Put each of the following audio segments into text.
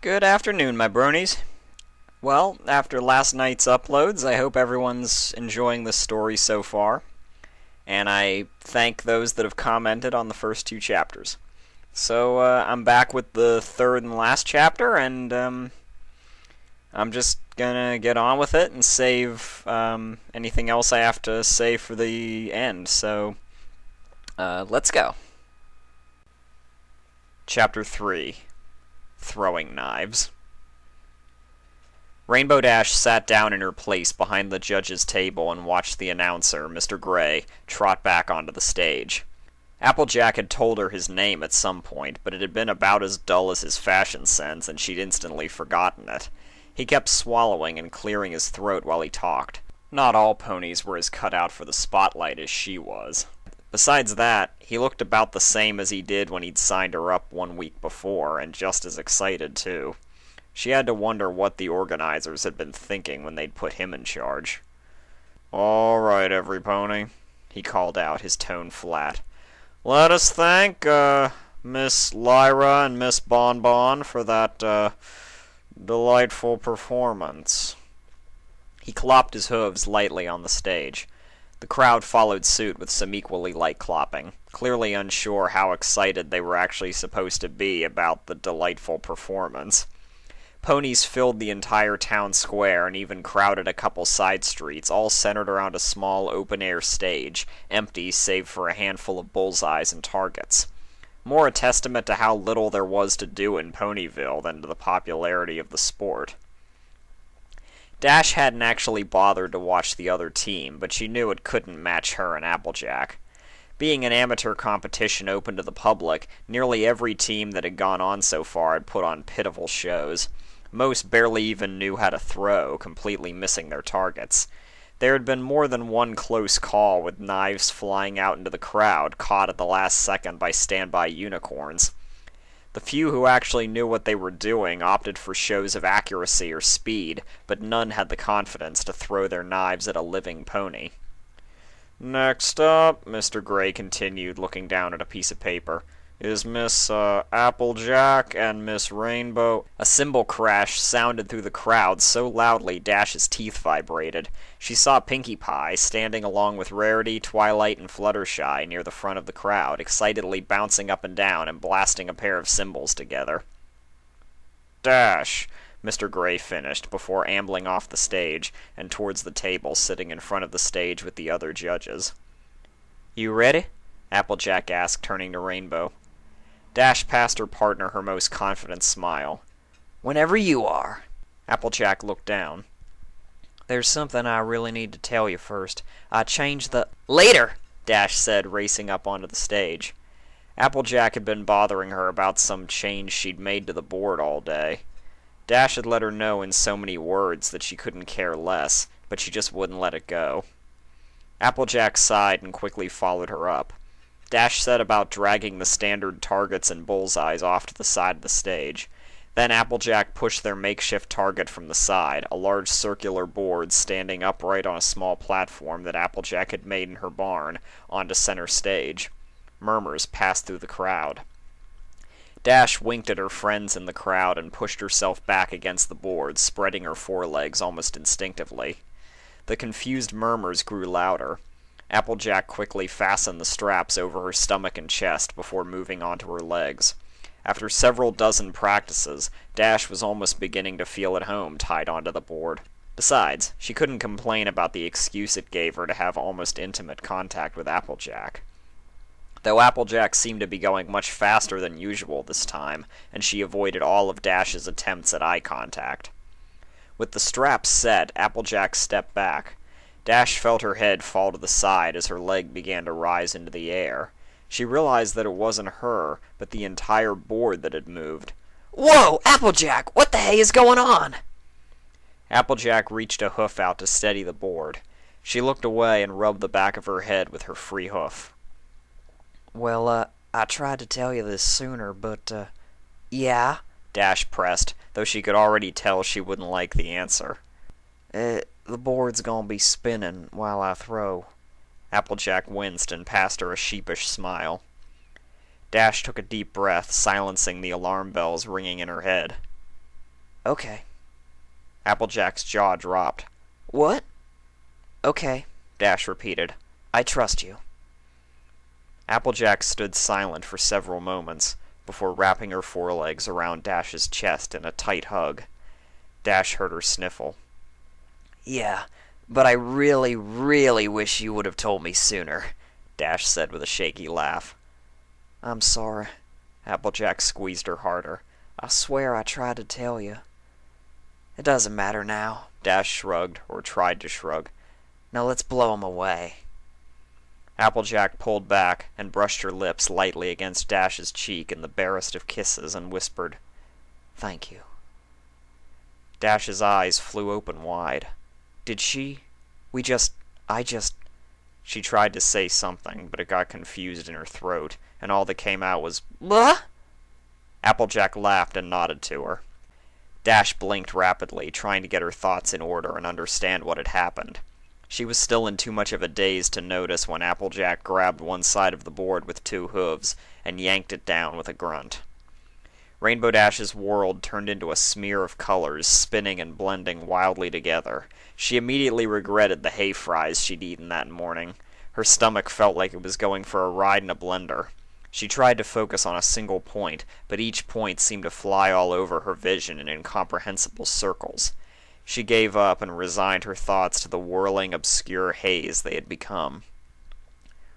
Good afternoon, my bronies. Well, after last night's uploads, I hope everyone's enjoying the story so far, and I thank those that have commented on the first two chapters. So, I'm back with the third and last chapter, and I'm just gonna get on with it and save anything else I have to say for the end, so let's go. Chapter 3. Throwing Knives. Rainbow Dash sat down in her place behind the judge's table and watched the announcer, Mr. Gray, trot back onto the stage. Applejack had told her his name at some point, but it had been about as dull as his fashion sense, and she'd instantly forgotten it. He kept swallowing and clearing his throat while he talked. Not all ponies were as cut out for the spotlight as she was. Besides that, he looked about the same as he did when he'd signed her up 1 week before, and just as excited, too. She had to wonder what the organizers had been thinking when they'd put him in charge. "All right, every pony," he called out, his tone flat. "Let us thank, Miss Lyra and Miss Bonbon for that, delightful performance." He clopped his hooves lightly on the stage. The crowd followed suit with some equally light clopping, clearly unsure how excited they were actually supposed to be about the delightful performance. Ponies filled the entire town square and even crowded a couple side streets, all centered around a small open-air stage, empty save for a handful of bullseyes and targets. More a testament to how little there was to do in Ponyville than to the popularity of the sport. Dash hadn't actually bothered to watch the other team, but she knew it couldn't match her and Applejack. Being an amateur competition open to the public, nearly every team that had gone on so far had put on pitiful shows. Most barely even knew how to throw, completely missing their targets. There had been more than one close call, with knives flying out into the crowd, caught at the last second by standby unicorns. The few who actually knew what they were doing opted for shows of accuracy or speed, but none had the confidence to throw their knives at a living pony. "Next up," Mr. Gray continued, looking down at a piece of paper, "is Miss Applejack and Miss Rainbow." A cymbal crash sounded through the crowd so loudly Dash's teeth vibrated. She saw Pinkie Pie, standing along with Rarity, Twilight, and Fluttershy near the front of the crowd, excitedly bouncing up and down and blasting a pair of cymbals together. "Dash," Mr. Gray finished, before ambling off the stage and towards the table sitting in front of the stage with the other judges. "You ready?" Applejack asked, turning to Rainbow. Dash passed her partner her most confident smile. "Whenever you are." Applejack looked down. "There's something I really need to tell you first. I changed the—" "Later!" Dash said, racing up onto the stage. Applejack had been bothering her about some change she'd made to the board all day. Dash had let her know in so many words that she couldn't care less, but she just wouldn't let it go. Applejack sighed and quickly followed her up. Dash set about dragging the standard targets and bullseyes off to the side of the stage. Then Applejack pushed their makeshift target from the side, a large circular board standing upright on a small platform that Applejack had made in her barn, onto center stage. Murmurs passed through the crowd. Dash winked at her friends in the crowd and pushed herself back against the board, spreading her forelegs almost instinctively. The confused murmurs grew louder. Applejack quickly fastened the straps over her stomach and chest before moving onto her legs. After several dozen practices, Dash was almost beginning to feel at home tied onto the board. Besides, she couldn't complain about the excuse it gave her to have almost intimate contact with Applejack. Though Applejack seemed to be going much faster than usual this time, and she avoided all of Dash's attempts at eye contact. With the straps set, Applejack stepped back. Dash felt her head fall to the side as her leg began to rise into the air. She realized that it wasn't her, but the entire board that had moved. "Whoa, Applejack! What the hey is going on?" Applejack reached a hoof out to steady the board. She looked away and rubbed the back of her head with her free hoof. "Well, I tried to tell you this sooner, but, yeah?" Dash pressed, though she could already tell she wouldn't like the answer. The board's gonna be spinning while I throw." Applejack winced and passed her a sheepish smile. Dash took a deep breath, silencing the alarm bells ringing in her head. Okay. Applejack's jaw dropped. What? Okay, Dash repeated. I trust you. Applejack stood silent for several moments before wrapping her forelegs around Dash's chest in a tight hug. Dash heard her sniffle. Yeah, but I really, really wish you would have told me sooner, Dash said with a shaky laugh. I'm sorry. Applejack squeezed her harder. I swear I tried to tell you. It doesn't matter now. Dash shrugged, or tried to shrug. Now let's blow 'em away. Applejack pulled back and brushed her lips lightly against Dash's cheek in the barest of kisses and whispered, Thank you. Dash's eyes flew open wide. Did she? She tried to say something, but it got confused in her throat, and all that came out was, Blah? Applejack laughed and nodded to her. Dash blinked rapidly, trying to get her thoughts in order and understand what had happened. She was still in too much of a daze to notice when Applejack grabbed one side of the board with two hooves and yanked it down with a grunt. Rainbow Dash's world turned into a smear of colors, spinning and blending wildly together. She immediately regretted the hay fries she'd eaten that morning. Her stomach felt like it was going for a ride in a blender. She tried to focus on a single point, but each point seemed to fly all over her vision in incomprehensible circles. She gave up and resigned her thoughts to the whirling, obscure haze they had become.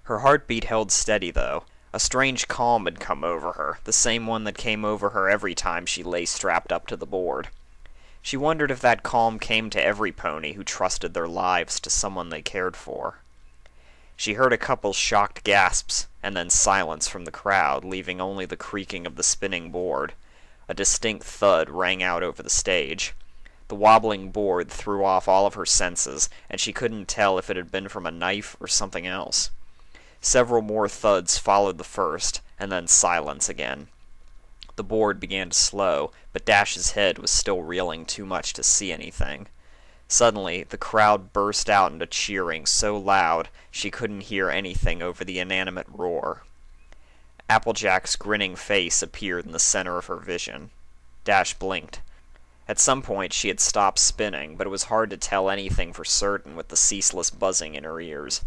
Her heartbeat held steady, though. A strange calm had come over her, the same one that came over her every time she lay strapped up to the board. She wondered if that calm came to every pony who trusted their lives to someone they cared for. She heard a couple shocked gasps, and then silence from the crowd, leaving only the creaking of the spinning board. A distinct thud rang out over the stage. The wobbling board threw off all of her senses, and she couldn't tell if it had been from a knife or something else. Several more thuds followed the first, and then silence again. The board began to slow, but Dash's head was still reeling too much to see anything. Suddenly, the crowd burst out into cheering so loud she couldn't hear anything over the inanimate roar. Applejack's grinning face appeared in the center of her vision. Dash blinked. At some point she had stopped spinning, but it was hard to tell anything for certain with the ceaseless buzzing in her ears.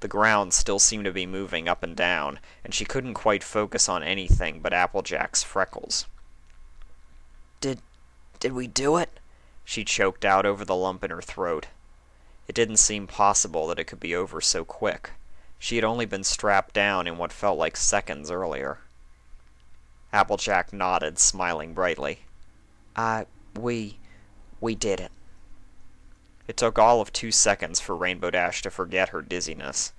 The ground still seemed to be moving up and down, and she couldn't quite focus on anything but Applejack's freckles. Did we do it? She choked out over the lump in her throat. It didn't seem possible that it could be over so quick. She had only been strapped down in what felt like seconds earlier. Applejack nodded, smiling brightly. We did it. It took all of 2 seconds for Rainbow Dash to forget her dizziness.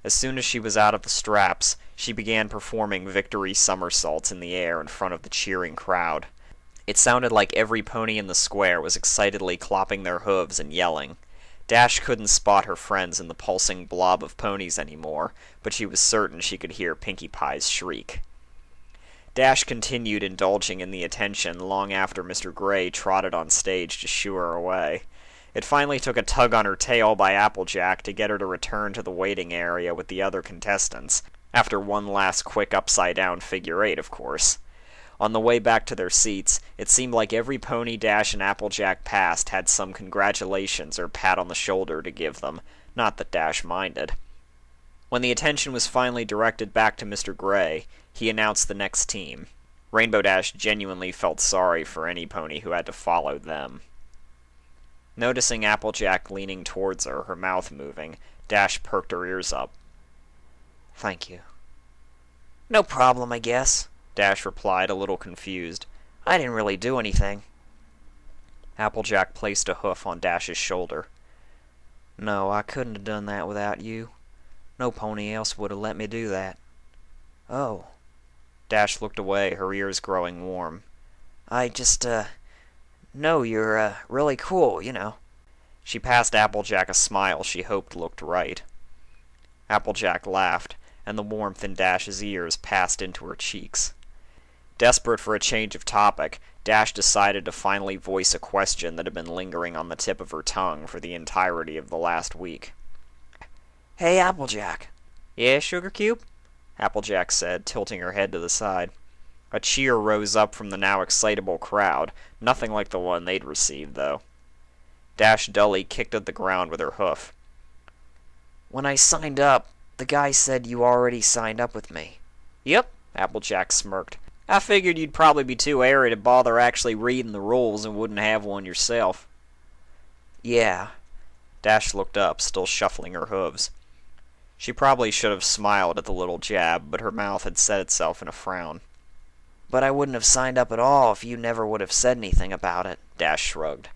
As soon as she was out of the straps, she began performing victory somersaults in the air in front of the cheering crowd. It sounded like every pony in the square was excitedly clopping their hooves and yelling. Dash couldn't spot her friends in the pulsing blob of ponies anymore, but she was certain she could hear Pinkie Pie's shriek. Dash continued indulging in the attention long after Mr. Gray trotted on stage to shoo her away. It finally took a tug on her tail by Applejack to get her to return to the waiting area with the other contestants, after one last quick upside-down figure eight, of course. On the way back to their seats, it seemed like every pony Dash and Applejack passed had some congratulations or pat on the shoulder to give them, not that Dash minded. When the attention was finally directed back to Mr. Gray, he announced the next team. Rainbow Dash genuinely felt sorry for any pony who had to follow them. Noticing Applejack leaning towards her, her mouth moving, Dash perked her ears up. Thank you. No problem, I guess, Dash replied, a little confused. I didn't really do anything. Applejack placed a hoof on Dash's shoulder. No, I couldn't have done that without you. No pony else would have let me do that. Oh. Dash looked away, her ears growing warm. I just, know you're, really cool, you know. She passed Applejack a smile she hoped looked right. Applejack laughed, and the warmth in Dash's ears passed into her cheeks. Desperate for a change of topic, Dash decided to finally voice a question that had been lingering on the tip of her tongue for the entirety of the last week. Hey, Applejack. Yeah, Sugar Cube? Applejack said, tilting her head to the side. A cheer rose up from the now excitable crowd, nothing like the one they'd received, though. Dash dully kicked at the ground with her hoof. When I signed up, the guy said you already signed up with me. Yep, Applejack smirked. I figured you'd probably be too airy to bother actually reading the rules and wouldn't have one yourself. Yeah. Dash looked up, still shuffling her hooves. She probably should have smiled at the little jab, but her mouth had set itself in a frown. But I wouldn't have signed up at all if you never would have said anything about it, Dash shrugged.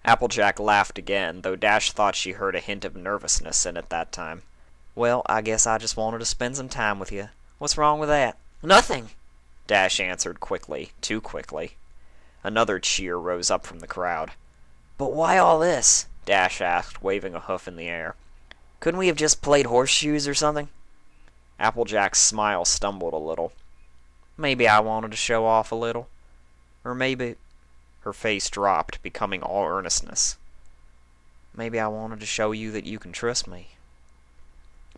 Applejack laughed again, though Dash thought she heard a hint of nervousness in it that time. Well, I guess I just wanted to spend some time with you. What's wrong with that? Nothing, Dash answered quickly, too quickly. Another cheer rose up from the crowd. But why all this? Dash asked, waving a hoof in the air. Couldn't we have just played horseshoes or something? Applejack's smile stumbled a little. Maybe I wanted to show off a little. Or maybe... Her face dropped, becoming all earnestness. Maybe I wanted to show you that you can trust me.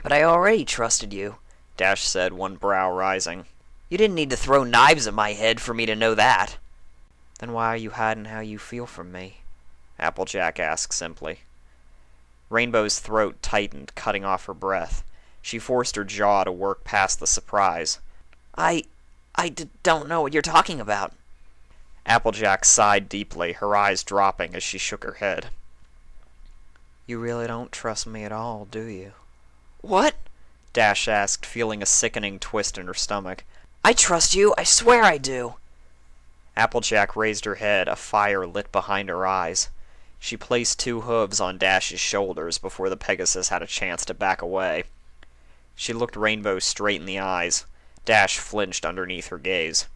But I already trusted you, Dash said, one brow rising. You didn't need to throw knives at my head for me to know that. Then why are you hiding how you feel from me? Applejack asked simply. Rainbow's throat tightened, cutting off her breath. She forced her jaw to work past the surprise. I don't know what you're talking about. Applejack sighed deeply, her eyes dropping as she shook her head. You really don't trust me at all, do you? What? Dash asked, feeling a sickening twist in her stomach. I trust you, I swear I do. Applejack raised her head, a fire lit behind her eyes. She placed two hooves on Dash's shoulders before the Pegasus had a chance to back away. She looked Rainbow straight in the eyes. Dash flinched underneath her gaze.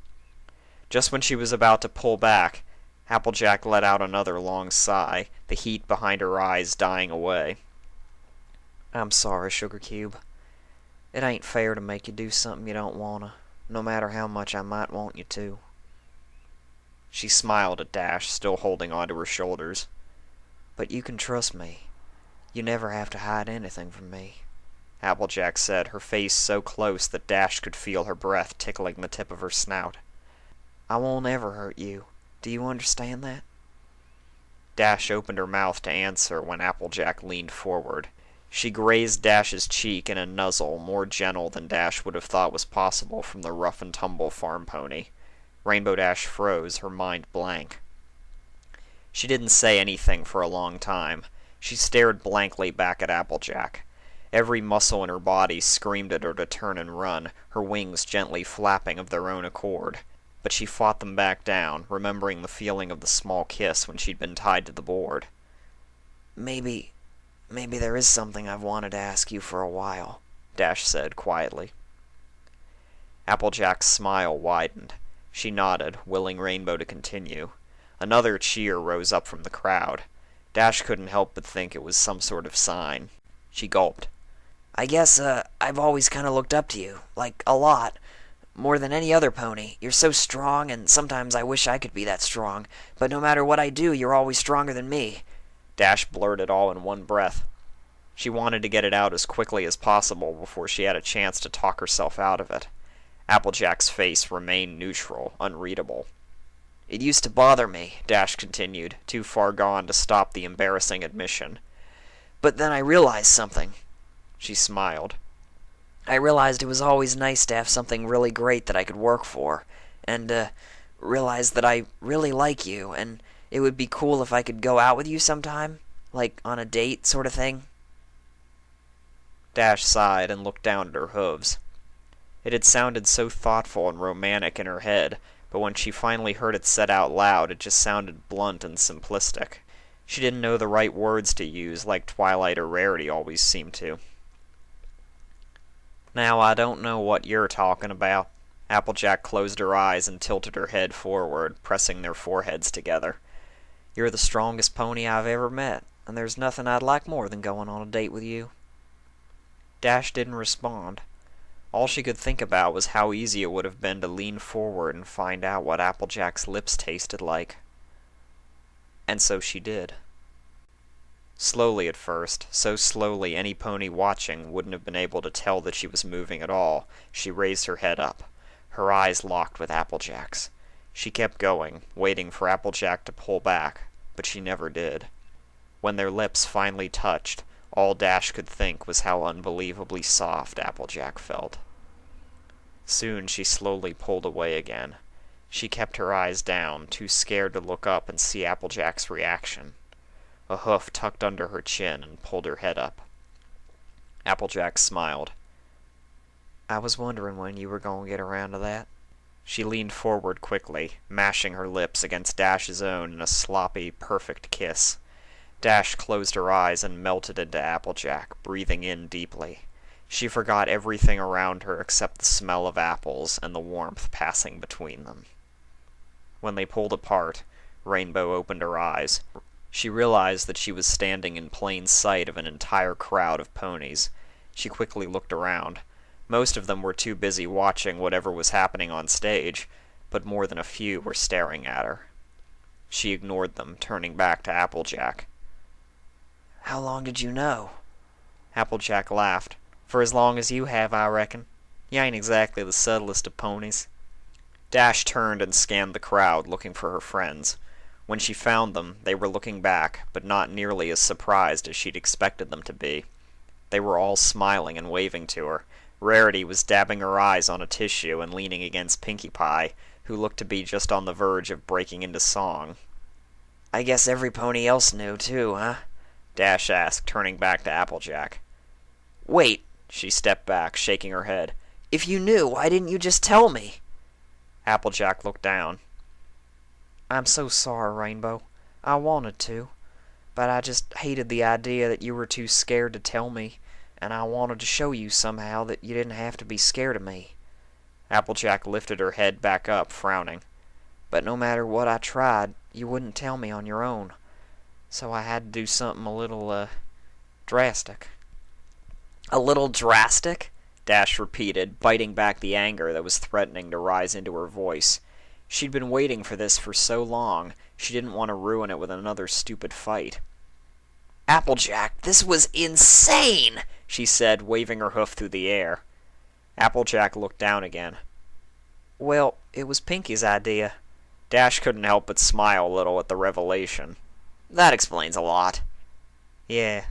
Just when she was about to pull back, Applejack let out another long sigh, the heat behind her eyes dying away. I'm sorry, Sugar Cube. It ain't fair to make you do something you don't wanna, no matter how much I might want you to. She smiled at Dash, still holding onto her shoulders. But you can trust me. You never have to hide anything from me, Applejack said, her face so close that Dash could feel her breath tickling the tip of her snout. I won't ever hurt you. Do you understand that? Dash opened her mouth to answer when Applejack leaned forward. She grazed Dash's cheek in a nuzzle more gentle than Dash would have thought was possible from the rough-and-tumble farm pony. Rainbow Dash froze, her mind blank. She didn't say anything for a long time. She stared blankly back at Applejack. Every muscle in her body screamed at her to turn and run, her wings gently flapping of their own accord. But she fought them back down, remembering the feeling of the small kiss when she'd been tied to the board. Maybe there is something I've wanted to ask you for a while, Dash said quietly. Applejack's smile widened. She nodded, willing Rainbow to continue. Another cheer rose up from the crowd. Dash couldn't help but think it was some sort of sign. She gulped. I guess, I've always kind of looked up to you. Like, a lot. More than any other pony. You're so strong, and sometimes I wish I could be that strong. But no matter what I do, you're always stronger than me. Dash blurted all in one breath. She wanted to get it out as quickly as possible before she had a chance to talk herself out of it. Applejack's face remained neutral, unreadable. It used to bother me, Dash continued, too far gone to stop the embarrassing admission. But then I realized something. She smiled. I realized it was always nice to have something really great that I could work for, and, realized that I really like you, and it would be cool if I could go out with you sometime, like on a date sort of thing. Dash sighed and looked down at her hooves. It had sounded so thoughtful and romantic in her head, but when she finally heard it said out loud, it just sounded blunt and simplistic. She didn't know the right words to use, like Twilight or Rarity always seemed to. Now I don't know what you're talking about. Applejack closed her eyes and tilted her head forward, pressing their foreheads together. You're the strongest pony I've ever met, and there's nothing I'd like more than going on a date with you. Dash didn't respond. All she could think about was how easy it would have been to lean forward and find out what Applejack's lips tasted like. And so she did. Slowly at first, so slowly any pony watching wouldn't have been able to tell that she was moving at all, she raised her head up. Her eyes locked with Applejack's. She kept going, waiting for Applejack to pull back, but she never did. When their lips finally touched, all Dash could think was how unbelievably soft Applejack felt. Soon she slowly pulled away again. She kept her eyes down, too scared to look up and see Applejack's reaction. A hoof tucked under her chin and pulled her head up. Applejack smiled. I was wondering when you were going to get around to that. She leaned forward quickly, mashing her lips against Dash's own in a sloppy, perfect kiss. Dash closed her eyes and melted into Applejack, breathing in deeply. She forgot everything around her except the smell of apples and the warmth passing between them. When they pulled apart, Rainbow opened her eyes. She realized that she was standing in plain sight of an entire crowd of ponies. She quickly looked around. Most of them were too busy watching whatever was happening on stage, but more than a few were staring at her. She ignored them, turning back to Applejack. How long did you know? Applejack laughed. For as long as you have, I reckon. You ain't exactly the subtlest of ponies. Dash turned and scanned the crowd, looking for her friends. When she found them, they were looking back, but not nearly as surprised as she'd expected them to be. They were all smiling and waving to her. Rarity was dabbing her eyes on a tissue and leaning against Pinkie Pie, who looked to be just on the verge of breaking into song. I guess every pony else knew, too, huh? Dash asked, turning back to Applejack. Wait, she stepped back, shaking her head. If you knew, why didn't you just tell me? Applejack looked down. I'm so sorry, Rainbow. I wanted to, but I just hated the idea that you were too scared to tell me, and I wanted to show you somehow that you didn't have to be scared of me. Applejack lifted her head back up, frowning. But no matter what I tried, you wouldn't tell me on your own. So I had to do something a little, drastic. A little drastic? Dash repeated, biting back the anger that was threatening to rise into her voice. She'd been waiting for this for so long, she didn't want to ruin it with another stupid fight. Applejack, this was insane, she said, waving her hoof through the air. Applejack looked down again. Well, it was Pinkie's idea. Dash couldn't help but smile a little at the revelation. That explains a lot. Yeah.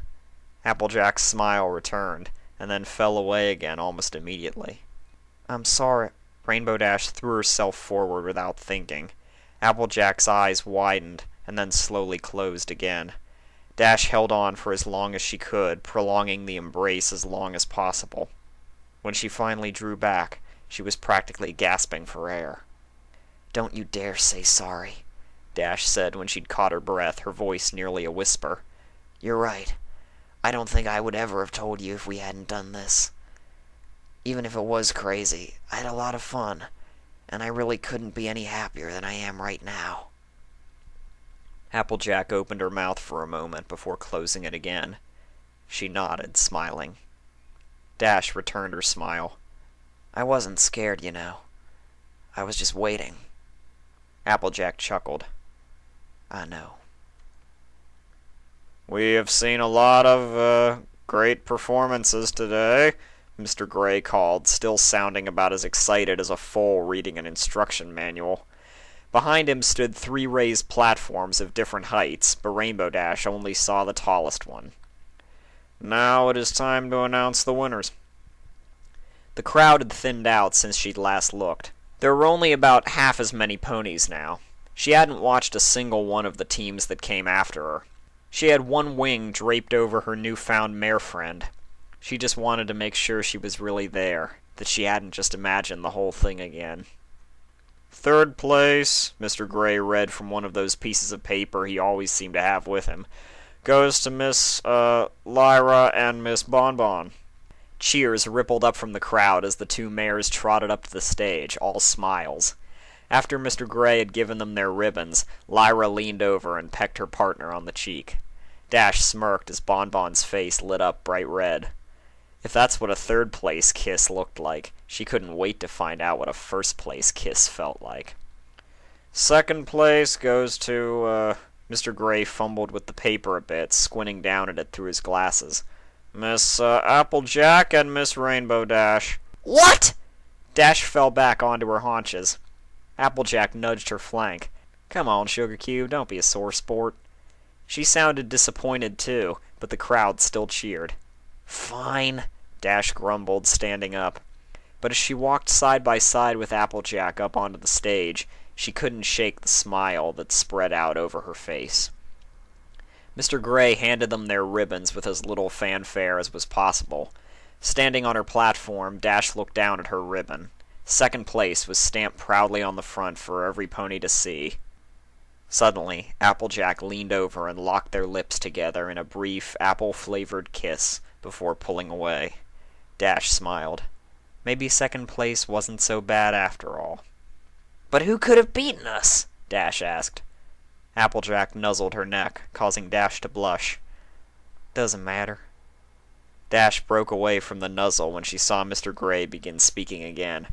Applejack's smile returned, and then fell away again almost immediately. I'm sorry. Rainbow Dash threw herself forward without thinking. Applejack's eyes widened, and then slowly closed again. Dash held on for as long as she could, prolonging the embrace as long as possible. When she finally drew back, she was practically gasping for air. Don't you dare say sorry, Dash said when she'd caught her breath, her voice nearly a whisper. You're right. I don't think I would ever have told you if we hadn't done this. Even if it was crazy, I had a lot of fun, and I really couldn't be any happier than I am right now. Applejack opened her mouth for a moment before closing it again. She nodded, smiling. Dash returned her smile. I wasn't scared, you know. I was just waiting. Applejack chuckled. I know. We have seen a lot of, great performances today, Mr. Gray called, still sounding about as excited as a foal reading an instruction manual. Behind him stood 3 raised platforms of different heights, but Rainbow Dash only saw the tallest one. Now it is time to announce the winners. The crowd had thinned out since she'd last looked. There were only about half as many ponies now. She hadn't watched a single one of the teams that came after her. She had one wing draped over her newfound mare friend. She just wanted to make sure she was really there, that she hadn't just imagined the whole thing again. Third place, Mr. Gray read from one of those pieces of paper he always seemed to have with him, goes to Miss, Lyra and Miss Bonbon. Cheers rippled up from the crowd as the 2 mares trotted up to the stage, all smiles. After Mr. Gray had given them their ribbons, Lyra leaned over and pecked her partner on the cheek. Dash smirked as Bonbon's face lit up bright red. If that's what a third-place kiss looked like, she couldn't wait to find out what a first-place kiss felt like. Second place goes to, Mr. Gray fumbled with the paper a bit, squinting down at it through his glasses. Miss, Applejack and Miss Rainbow Dash. What? Dash fell back onto her haunches. Applejack nudged her flank. Come on, Sugar Cube, don't be a sore sport. She sounded disappointed too, but the crowd still cheered. Fine, Dash grumbled, standing up. But as she walked side by side with Applejack up onto the stage, she couldn't shake the smile that spread out over her face. Mr. Gray handed them their ribbons with as little fanfare as was possible. Standing on her platform, Dash looked down at her ribbon. Second place was stamped proudly on the front for every pony to see. Suddenly, Applejack leaned over and locked their lips together in a brief, apple-flavored kiss before pulling away. Dash smiled. Maybe second place wasn't so bad after all. But who could have beaten us? Dash asked. Applejack nuzzled her neck, causing Dash to blush. Doesn't matter. Dash broke away from the nuzzle when she saw Mr. Gray begin speaking again.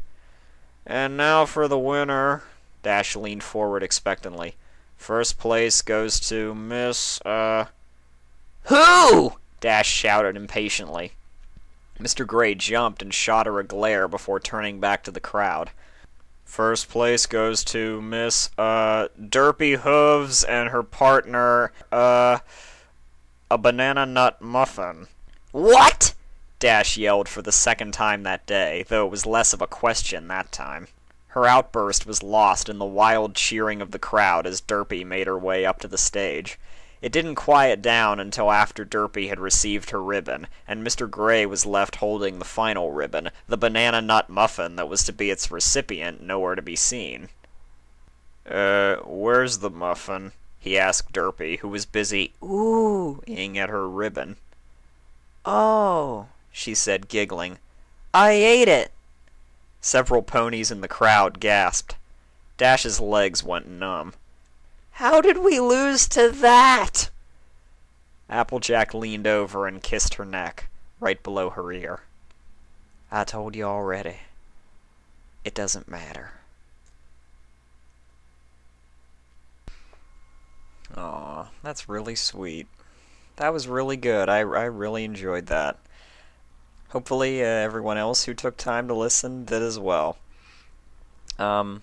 And now for the winner. Dash leaned forward expectantly. First place goes to Miss, Who? Dash shouted impatiently. Mr. Gray jumped and shot her a glare before turning back to the crowd. First place goes to Miss, Derpy Hooves and her partner, a banana nut muffin. What? Dash yelled for the second time that day, though it was less of a question that time. Her outburst was lost in the wild cheering of the crowd as Derpy made her way up to the stage. It didn't quiet down until after Derpy had received her ribbon, and Mr. Gray was left holding the final ribbon, the banana nut muffin that was to be its recipient, nowhere to be seen. Where's the muffin? He asked Derpy, who was busy oohing at her ribbon. Oh, she said, giggling. I ate it. Several ponies in the crowd gasped. Dash's legs went numb. How did we lose to that? Applejack leaned over and kissed her neck, right below her ear. I told you already. It doesn't matter. Aw, that's really sweet. That was really good. I really enjoyed that. Hopefully everyone else who took time to listen did as well. On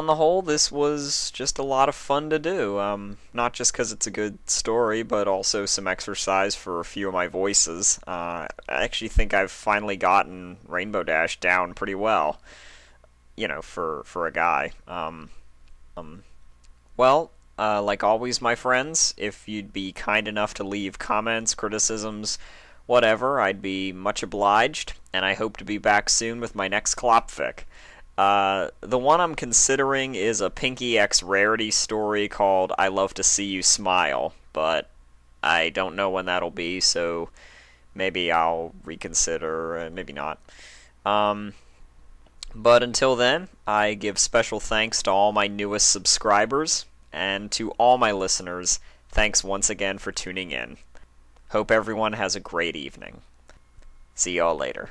the whole, this was just a lot of fun to do. Not just because it's a good story, but also some exercise for a few of my voices. I actually think I've finally gotten Rainbow Dash down pretty well. You know, for a guy. Like always, my friends, if you'd be kind enough to leave comments, criticisms, whatever, I'd be much obliged, and I hope to be back soon with my next Klopfic. The one I'm considering is a Pinky X Rarity story called I Love to See You Smile, but I don't know when that'll be, so maybe I'll reconsider, maybe not. But until then, I give special thanks to all my newest subscribers, and to all my listeners, thanks once again for tuning in. Hope everyone has a great evening. See y'all later.